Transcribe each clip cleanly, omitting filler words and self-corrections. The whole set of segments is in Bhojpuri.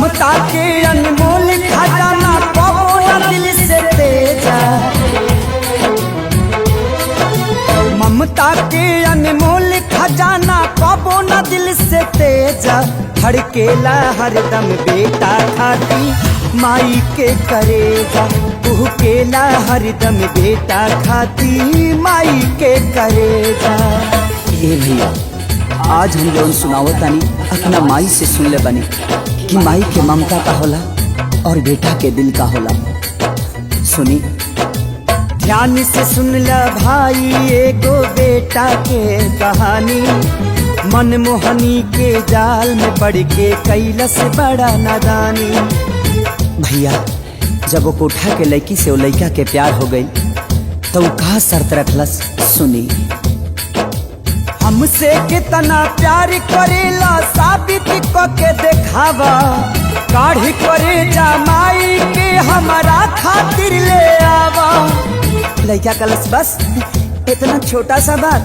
ममता के अनमोल खजाना कबो न दिल से तेजा। ममता के अनमोल खजाना कबो न दिल से तेजा। धड़केला हरदम बेटा खाती माई के करेजा। केला हरदम बेटा खाती माई के करेजा। ए भैया, आज हम लोग सुनावतानी अपना माई से सुन ले बनी कि माई के ममता का होला और बेटा के दिल का होला। सुनी ध्यान से सुन ल भाई एगो बेटा के कहानी। मनमोहनी के जाल में पड़ के कैलस बड़ा नादानी। भैया, जब वो कोठा के लड़की से वो लड़का के प्यार हो गई तो वो कहा शर्त रखलस। सुनी हमसे कितना प्यार करेला साबित करके दिखावा। काढ़ी करे जमाई के हमारा खातिर ले आवा। लड़का कलस बस इतना छोटा सा बात।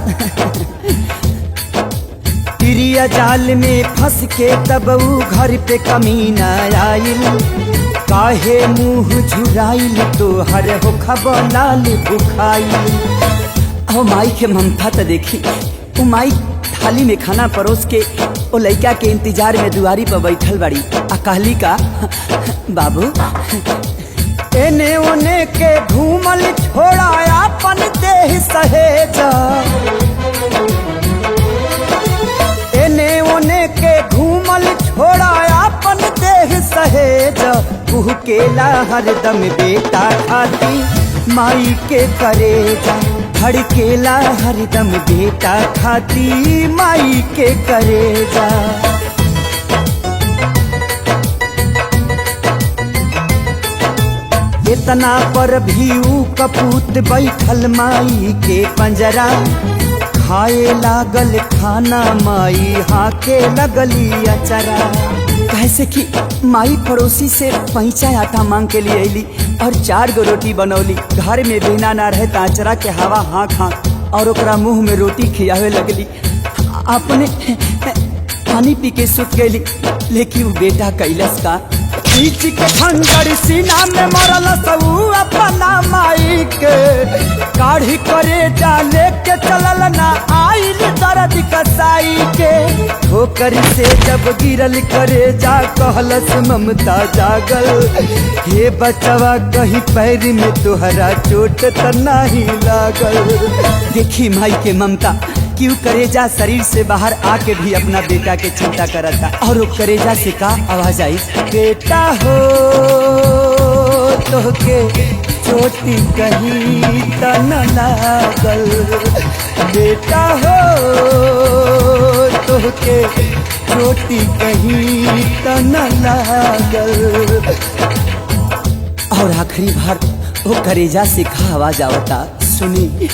तिरिया जाल में फंस के तब वो घर पे कमीना आइल। काहे मुँह झुराइल तो हर हो खबर लाल बुखाइल। ओ माई के ममता तो देखी, वो माई थाली में खाना परोस के वो लड़का के इंतजार में दुआरी पर बैठल बड़ी। कहली का बाबू एने ओने के घूमल छोड़ा अपन देह सहेजा। एने ओने के घूमल छोड़ा अपन देह सहेजा। केला हरदम बेटा खाती माई के करेजा। धड़केला हरदम बेटा खाती माई के करेजा। इतना पर भी ऊ कपूत बैठल माई के पंजरा। खाए लागल खाना माई हाके लगली अचरा। कैसे कि माई पड़ोसी से पैंचा आटा मांग के लिए अली और 4 गो रोटी बनौली। घर में बिना ना रहे ताचरा के हवा हाँक हाँक और ओकरा मुंह में रोटी खियावे लगली। अपने पानी पी के सुत गई। लेकिन वो बेटा कैलस का खींच के खंजर सीना में मरल सबू अपना माई के। काढ़ी करे जा लेके चलल ना आइल दर्द कसाई के। ठोकर से जब गिरल करे जा कहलस ममता जागल। हे बचवा कहीं पैर में तुहरा चोट त नहीं लागल। देखी माई के ममता क्यों करेजा शरीर से बाहर आके भी अपना बेटा के चिंता करता। और वो करेजा से का आवाज आई, बेटा हो तो के चोटी कहीं त न लागल। बेटा हो तो के चोटी कहीं त न लागल। और आखिरी बार वो करेजा से का आवाज आवता। सुनी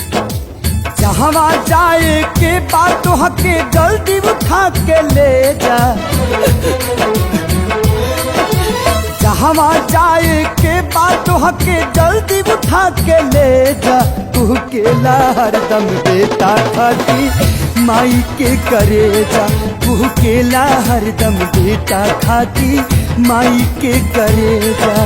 जहाँ जाए के बात हके जल्दी उठा के ले जा। जहाँ जाए के बात हके जल्दी उठा के ले जा। तू केला हरदम बेटा खाती माई के करेजा। तू केला हरदम बेटा खाती माई के करेजा।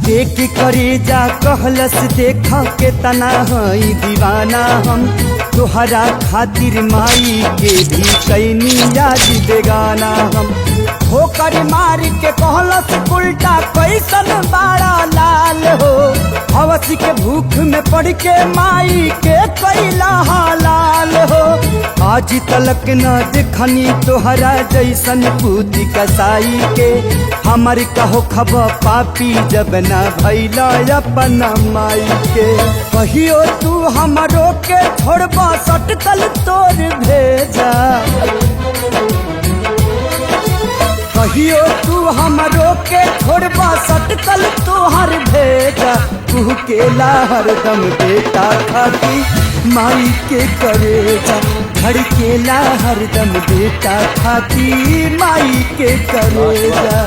देख करेजा कहलस देखा के तना हई दीवाना हम। तोहरा खातिर माई के भी कैनी याद बेगाना हम। ठोकर मार के कहलस उल्टा कैसन बड़ा लाल हो। हवस के भूख में पड़ के माई के कैला हालाल हो। आज तलक न देखनी तोहरा जैसन पूती कसाई के। हमर कहो खब पापी जब न भैला अपना माई के। कहियो तू हमरो के छोड़बा सटकल तोर भेजा। कहियो तू हमरो के छोड़बा सटकल तोहर भेजा। तू केला हरदम बेटा खाती माई के करेजा। धड़केला हरदम बेटा खाती माई के करेजा।